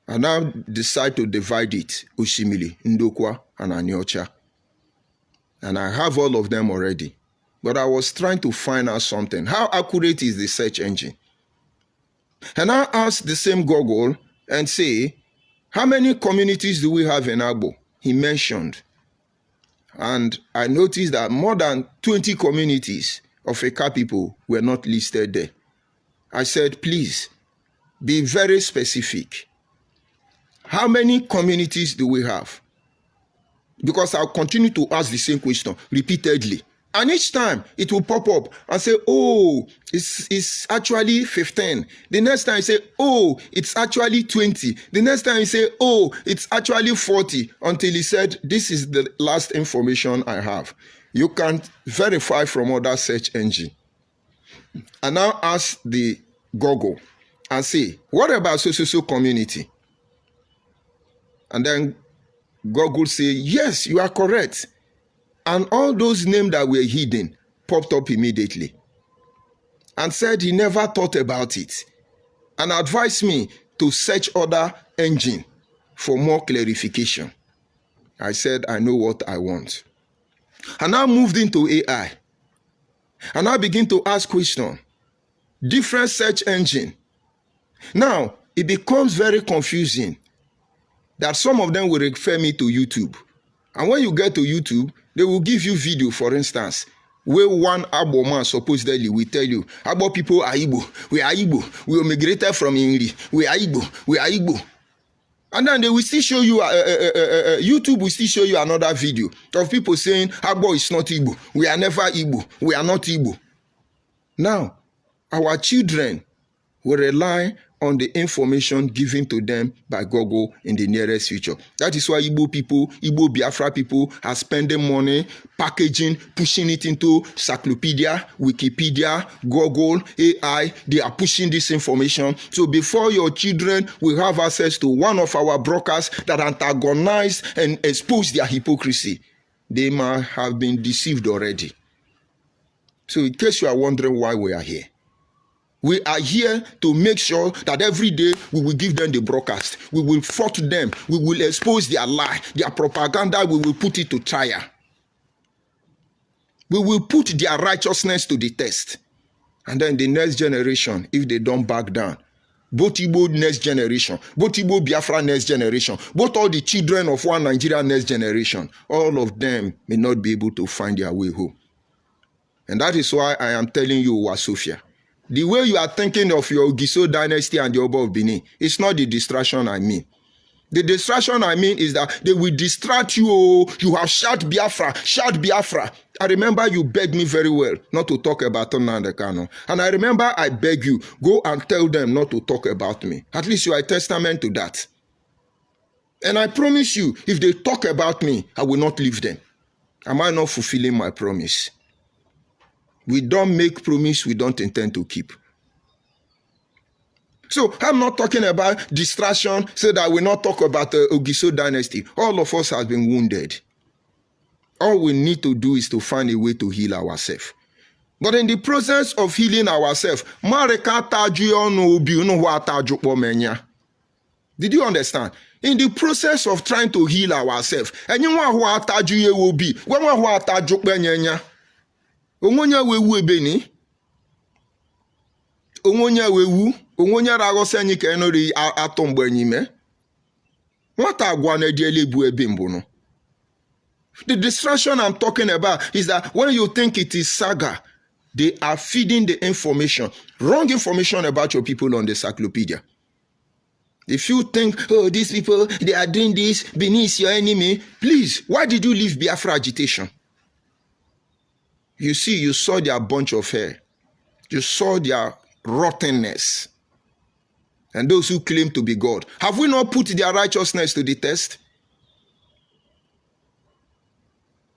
I now decide to divide it, Oshimili, Ndokwa, and Anyocha. And I have all of them already. But I was trying to find out something. How accurate is the search engine? And I asked the same Google and say, how many communities do we have in Agbo? He mentioned. And I noticed that more than 20 communities of Eka people were not listed there. I said, please, be very specific. How many communities do we have? Because I'll continue to ask the same question repeatedly. And each time it will pop up and say, oh, it's actually 15. The next time you say, oh, it's actually 20. The next time you say, oh, it's actually 40. Until he said, this is the last information I have. You can verify from other search engine. And now ask the Google and say, what about so community? And then Google say, yes, you are correct. And all those names that were hidden popped up immediately. And said he never thought about it. And advised me to search other engine for more clarification. I said, I know what I want. And I moved into AI. And I begin to ask questions. Different search engine. Now, it becomes very confusing that some of them will refer me to YouTube. And when you get to YouTube, they will give you video, for instance, where one Igbo man supposedly will tell you, Igbo people are Igbo. We are Igbo. We migrated from Ingri. We are Igbo. We are Igbo. And then they will still show you, YouTube will still show you another video of people saying, Igbo is not Igbo. We are never Igbo. We are not Igbo. Now, our children will rely on the information given to them by Google in the nearest future. That is why Igbo people, Igbo Biafra people are spending money, packaging, pushing it into encyclopedia, Wikipedia, Google, AI. They are pushing this information. So before your children will have access to one of our brokers that antagonize and expose their hypocrisy, they might have been deceived already. So in case you are wondering why we are here, we are here to make sure that every day we will give them the broadcast. We will fight them. We will expose their lie, their propaganda. We will put it to trial. We will put their righteousness to the test. And then the next generation, if they don't back down, both Igbo next generation, both Igbo Biafra next generation, both all the children of one Nigeria next generation, all of them may not be able to find their way home. And that is why I am telling you, Wasofia, the way you are thinking of your Giso dynasty and the Oba of Benin, it's not the distraction I mean. The distraction I mean is that they will distract you. Oh, you have shout Biafra, shout Biafra. I remember you begged me very well not to talk about Nnamdi Kanu. And I remember I beg you, go and tell them not to talk about me. At least you are a testament to that. And I promise you, if they talk about me, I will not leave them. Am I not fulfilling my promise? We don't make promise we don't intend to keep. So I'm not talking about distraction so that we not talk about the Ogiso dynasty. All of us have been wounded. All we need to do is to find a way to heal ourselves. But in the process of healing ourselves, did you understand? In the process of trying to heal ourselves, onwonya wewu ebeni onwonya wewu onwonya ragose anyi ka enori ato mgbe anyime nwata agwa na diele bu ebe mbuno. The distraction I'm talking about is that when you think it is saga, they are feeding the information, wrong information about your people on the encyclopedia. If you think, oh, these people, they are doing this, Benin is your enemy, please, why did you leave Biafra agitation? You see, you saw their bunch of hair. You saw their rottenness. And those who claim to be God. Have we not put their righteousness to the test?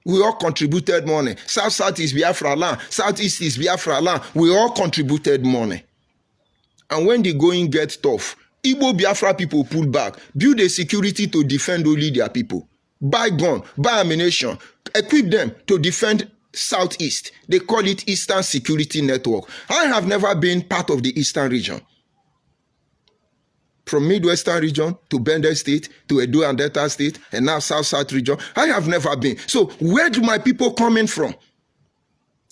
We all contributed money. South is Biafra land. Southeast is Biafra land. We all contributed money. And when the going gets tough, Igbo Biafra people pull back, build a security to defend only their people. Buy gun, buy ammunition, equip them to defend Southeast. They call it Eastern Security Network. I have never been part of the Eastern region. From Midwestern region to Bender State to Edo and Delta State and now South region, I have never been. So where do my people coming from?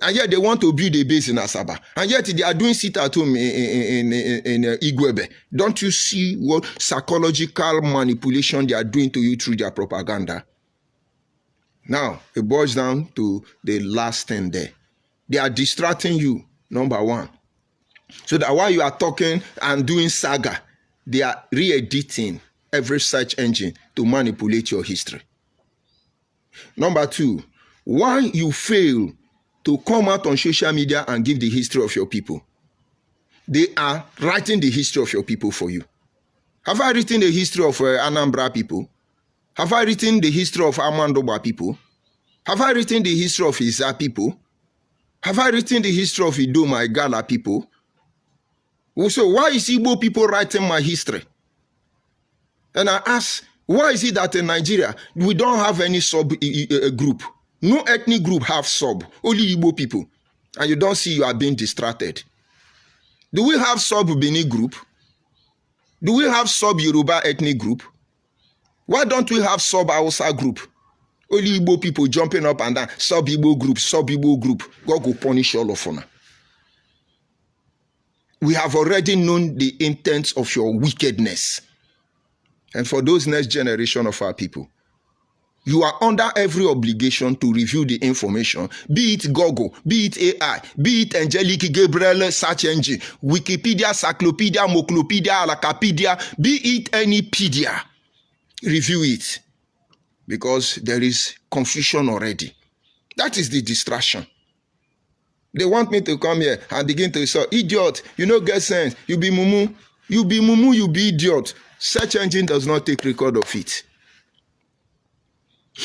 And yet they want to build a base in Asaba. And yet they are doing sit at home in Igwebe. Don't you see what psychological manipulation they are doing to you through their propaganda? Now, it boils down to the last thing there. They are distracting you, number one. So that while you are talking and doing saga, they are re-editing every search engine to manipulate your history. Number 2, why you fail to come out on social media and give the history of your people. They are writing the history of your people for you. Have I written the history of Anambra people? Have I written the history of Amandoba people? Have I written the history of Iza people? Have I written the history of Idoma Igala people? So why is Igbo people writing my history? And I ask, why is it that in Nigeria, we don't have any sub group? No ethnic group have sub, only Igbo people. And you don't see you are being distracted. Do we have sub Bini group? Do we have sub Yoruba ethnic group? Why don't we have sub Hausa group? Only Igbo people jumping up and down, sub Igbo group, sub Igbo group. God will punish all of us. We have already known the intents of your wickedness. And for those next generation of our people, you are under every obligation to review the information, be it Google, be it AI, be it Angelic Gabriel search engine, Wikipedia, Cyclopedia, Moclopedia, Alacapedia, be it any pedia. Review it, because there is confusion already. That is the distraction. They want me to come here and begin to say, idiot, you no get sense, you be mumu, you be mumu, you be idiot. Search engine does not take record of it.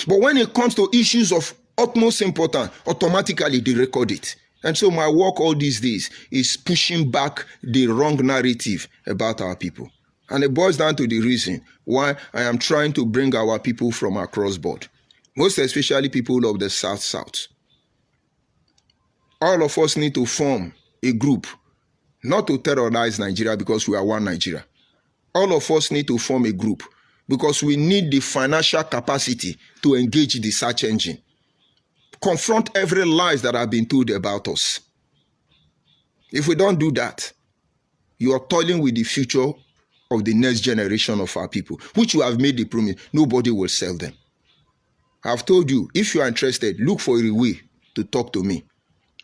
But when it comes to issues of utmost importance, automatically they record it. And so my work all these days is pushing back the wrong narrative about our people. And it boils down to the reason why I am trying to bring our people from across board, most especially people of the South. All of us need to form a group, not to terrorize Nigeria because we are one Nigeria. All of us need to form a group because we need the financial capacity to engage the search engine. Confront every lies that have been told about us. If we don't do that, you are toiling with the future of the next generation of our people, which you have made the promise. Nobody will sell them. I've told you, if you are interested, look for a way to talk to me.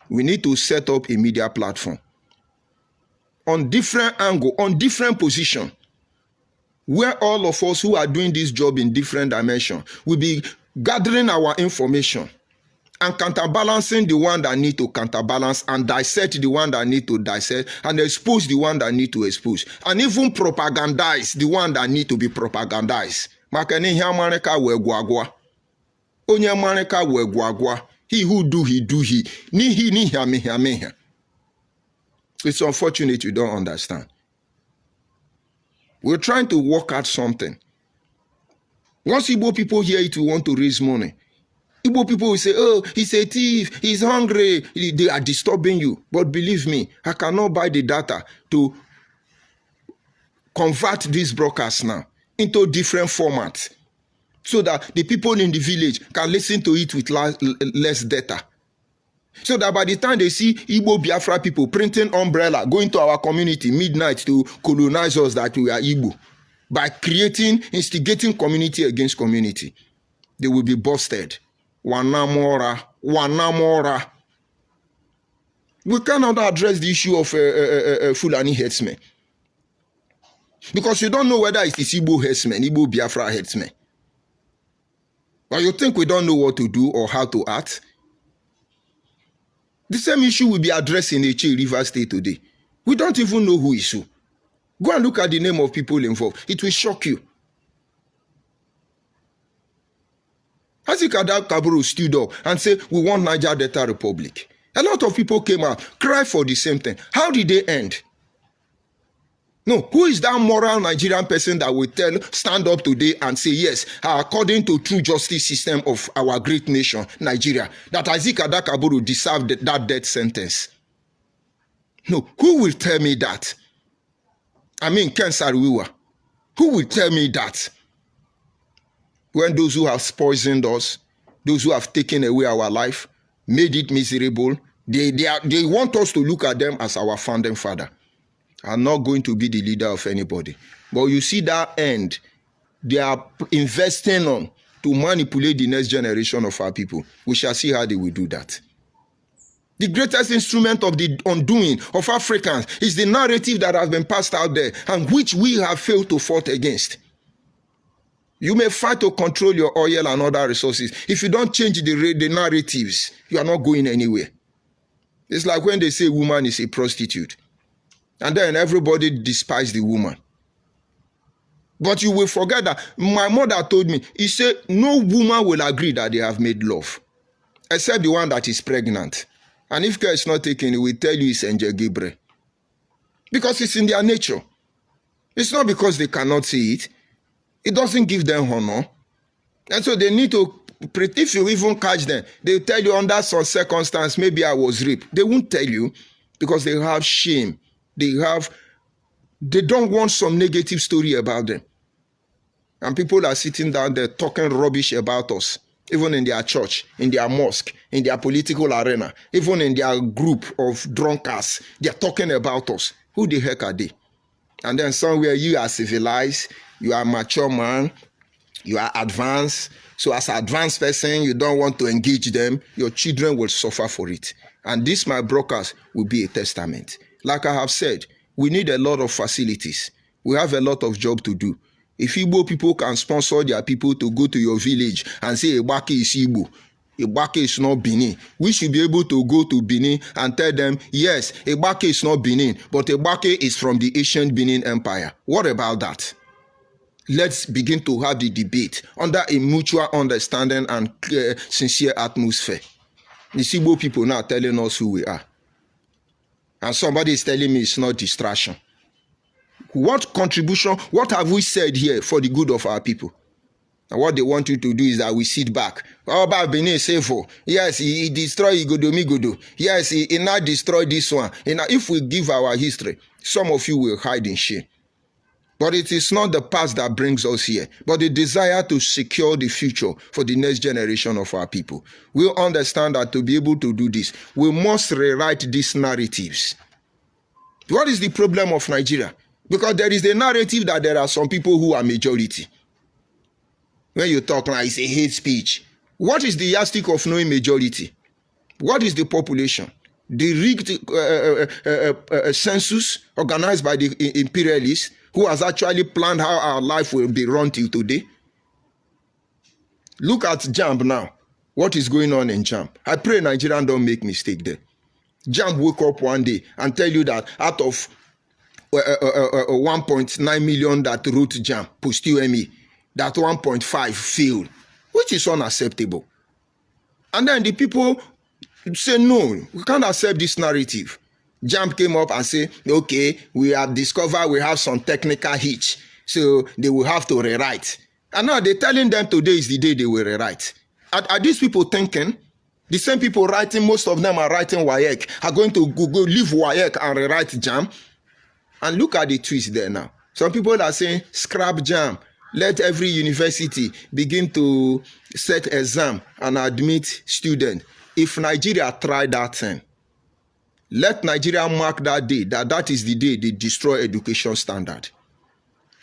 We need to set up a media platform on different angle, on different position, where all of us who are doing this job in different dimensions will be gathering our information and counterbalancing the one that need to counterbalance and dissect the one that need to dissect and expose the one that need to expose and even propagandize the one that need to be propagandized. He who do, he do he. Ni he, ni ha, me ha, me ha. It's unfortunate you don't understand. We're trying to work out something. Once Igbo people hear it, we want to raise money. Igbo people will say, oh, he's a thief, he's hungry. They are disturbing you. But believe me, I cannot buy the data to convert these broadcasts now into different formats, so that the people in the village can listen to it with less data. So that by the time they see Igbo Biafra people printing umbrella, going to our community midnight to colonize us that we are Igbo, by instigating community against community, they will be busted. Wanamora. We cannot address the issue of Fulani headsmen, because you don't know whether it is Igbo headsmen, Igbo Biafra headsmen. But you think we don't know what to do or how to act? The same issue will be addressed in Eche River State today. We don't even know who is who. Go and look at the name of people involved. It will shock you. Azikada Kaburu stood up and said, we want Niger Delta Republic. A lot of people came out, cried for the same thing. How did they end? No, who is that moral Nigerian person that will stand up today and say, yes, according to true justice system of our great nation, Nigeria, that Azikada Kaburu deserved that death sentence? No, who will tell me that? I mean, Ken Sariwiwa. Who will tell me that? When those who have poisoned us, those who have taken away our life, made it miserable, they want us to look at them as our founding father. I'm not going to be the leader of anybody. But you see that end, they are investing on to manipulate the next generation of our people. We shall see how they will do that. The greatest instrument of the undoing of Africans is the narrative that has been passed out there and which we have failed to fight against. You may fight to control your oil and other resources. If you don't change the narratives, you are not going anywhere. It's like when they say woman is a prostitute. And then everybody despises the woman. But you will forget that my mother told me, he said, no woman will agree that they have made love. Except the one that is pregnant. And if care is not taken, it will tell you it's Angel Gabriel. Because it's in their nature. It's not because they cannot see it. It doesn't give them honor. And so they need to, if you even catch them, they'll tell you under some circumstance, maybe I was raped. They won't tell you because they have shame. They don't want some negative story about them. And people are sitting down there talking rubbish about us, even in their church, in their mosque, in their political arena, even in their group of drunkards. They're talking about us. Who the heck are they? And then somewhere you are civilized, you are a mature man, you are advanced. So as an advanced person, you don't want to engage them. Your children will suffer for it. And this, my broadcast, will be a testament. Like I have said, we need a lot of facilities. We have a lot of job to do. If Igbo people can sponsor their people to go to your village and say, Ibake is Igbo, Ibake is not Benin, we should be able to go to Benin and tell them, yes, Ibake is not Benin, but Ibake is from the ancient Benin Empire. What about that? Let's begin to have the debate under a mutual understanding and sincere atmosphere. The Igbo people now telling us who we are. And somebody is telling me it's not distraction. What contribution, what have we said here for the good of our people? And what they want you to do is that we sit back. Oh, but Benin is safe. Yes, he destroyed Igodo. Yes, he now destroyed this one. And if we give our history, some of you will hide in shame. But it is not the past that brings us here, but the desire to secure the future for the next generation of our people. We'll understand that to be able to do this, we must rewrite these narratives. What is the problem of Nigeria? Because there is a narrative that there are some people who are majority. When you talk like it's a hate speech. What is the yardstick of knowing majority? What is the population? The rigged census organized by the imperialists who has actually planned how our life will be run till today. Look at JAMB now. What is going on in JAMB? I pray Nigerians don't make mistake there. JAMB wake up one day and tell you that out of 1.9 million that wrote JAMB, post-UME, that 1.5 failed, which is unacceptable. And then the people say, no, we can't accept this narrative. JAMB came up and said, okay, we have discovered we have some technical hitch, so they will have to rewrite. And now they're telling them today is the day they will rewrite. Are these people thinking? The same people writing, most of them are writing WAEC, are going to go leave WAEC and rewrite JAMB. And look at the twist there now. Some people are saying, scrap JAMB. Let every university begin to set exam and admit students. If Nigeria tried that thing, let Nigeria mark that day, that is the day they destroy education standard.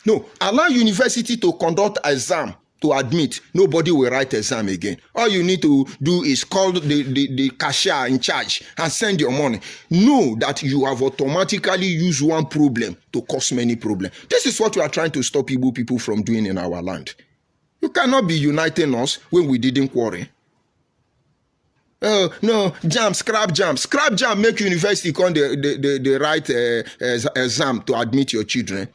No, allow university to conduct exam to admit. Nobody will write exam again. All you need to do is call the cashier in charge and send your money. Know that you have automatically used one problem to cause many problems. This is what we are trying to stop Igbo people from doing in our land. You cannot be uniting us when we didn't quarrel. Oh, no, JAMB, scrap JAMB. Scrap JAMB, make university come the right exam to admit your children.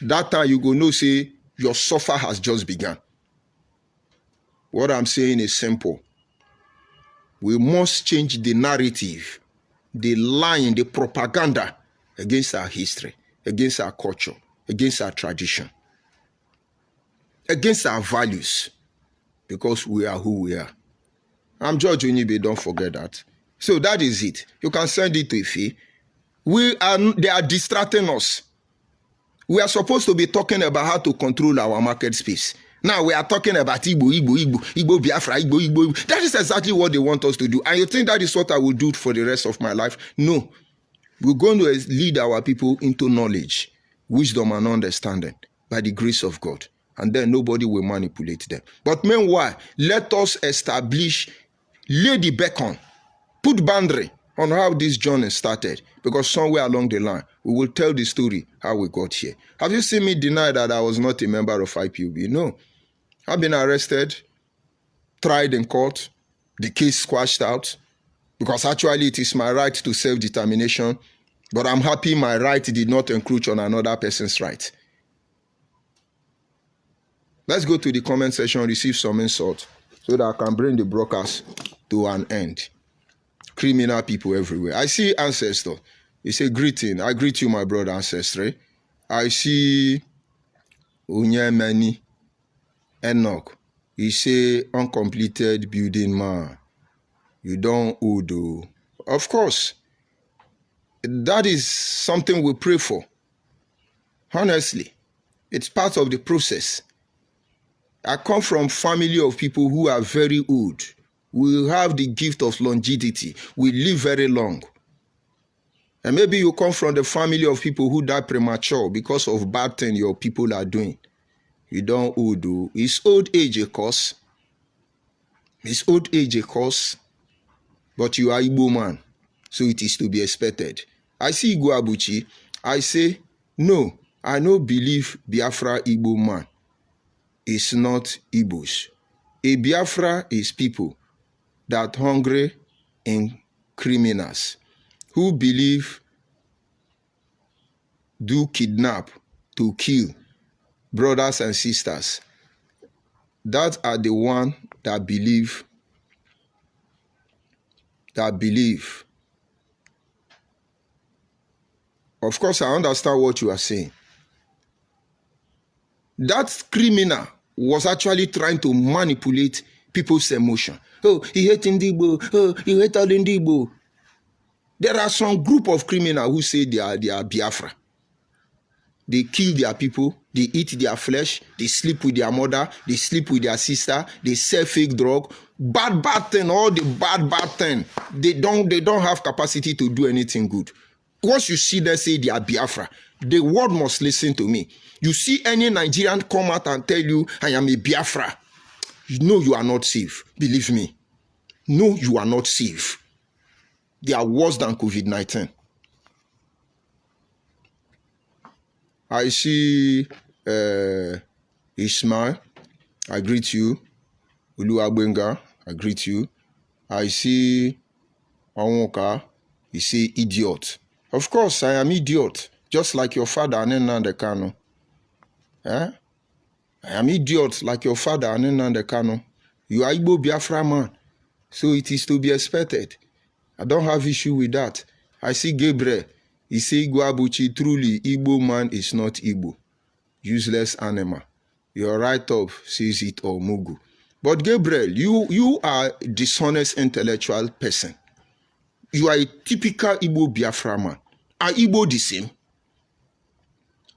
That time you go know, say, your suffer has just begun. What I'm saying is simple. We must change the narrative, the lying, the propaganda against our history, against our culture, against our tradition, against our values, because we are who we are. I'm George Onibe, don't forget that. So that is it. You can send it to Ife. They are distracting us. We are supposed to be talking about how to control our market space. Now we are talking about Igbo, Biafra, Igbo. That is exactly what they want us to do. And you think that is what I will do for the rest of my life? No. We're going to lead our people into knowledge, wisdom, and understanding by the grace of God. And then nobody will manipulate them. But meanwhile, let us establish, lay the beacon, put boundary on how this journey started. Because somewhere along the line, we will tell the story how we got here. Have you seen me deny that I was not a member of IPOB? No. I've been arrested, tried in court, the case squashed out, because actually it is my right to self-determination, but I'm happy my right did not encroach on another person's right. Let's go to the comment section, receive some insult, so that I can bring the broadcast to an end. Criminal people everywhere. I see Ancestor. He say, greeting. I greet you, my brother Ancestry. I see Unyemeni Enoch. He say, uncompleted building man. You don't odo. Of course, that is something we pray for. Honestly, it's part of the process. I come from family of people who are very old. We have the gift of longevity. We live very long. And maybe you come from the family of people who die premature because of bad things your people are doing. You don't old. Is old age a cause? Is old age a cause? But you are Igbo man, so it is to be expected. I see Igbo Abuchi. I say, no, I don't believe Biafra Igbo man is not Igbos. A Biafra is people that hungry in criminals who believe do kidnap to kill brothers and sisters. That are the one that believe. Of course, I understand what you are saying. That criminal was actually trying to manipulate people's emotion. Oh, he hate Igbo. Oh, he hate all Igbo. There are some group of criminals who say they are Biafra. They kill their people. They eat their flesh. They sleep with their mother. They sleep with their sister. They sell fake drug. Bad thing. All the bad thing. They don't have capacity to do anything good. Once you see them say they are Biafra, the world must listen to me. You see any Nigerian come out and tell you, I am a Biafra. You know you are not safe. Believe me. No, you are not safe. They are worse than COVID-19. I see Ismail. I greet you. Uluagbenga. I greet you. I see Onwoka. You say idiot. Of course, I am idiot. Just like your father, Nnamdi Kanu. I am idiot like your father, Nnamdi Kanu. You are Igbo Biafra man. So it is to be expected. I don't have issue with that. I see Gabriel. He say Igbo Abuchi, truly Igbo man is not Igbo. Useless animal. Your write-up says it or Mugu. But Gabriel, you are a dishonest intellectual person. You are a typical Igbo Biafra man. Are Igbo the same?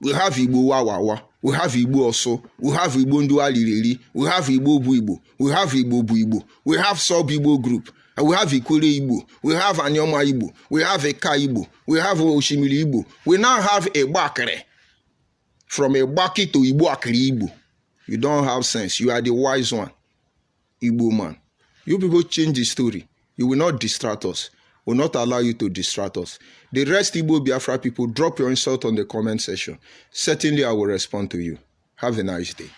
We have Igbo Wawawa. We have Igbo also. We have Igbo Ndualiriri. We have Igbo Buibo. We have Igbo Buibo. We have Sub-Igbo group. And we have Ikole Igbo. We have Anyoma Igbo. We have Eka Igbo. We have Oshimili Igbo. We now have a Bakere. From a Baki to Igbo Akiri Igbo. You don't have sense. You are the wise one. Igbo man. You people change the story. You will not distract us. Will not allow you to distract us. The rest Igbo Biafra people, drop your insult on the comment section. Certainly I will respond to you. Have a nice day.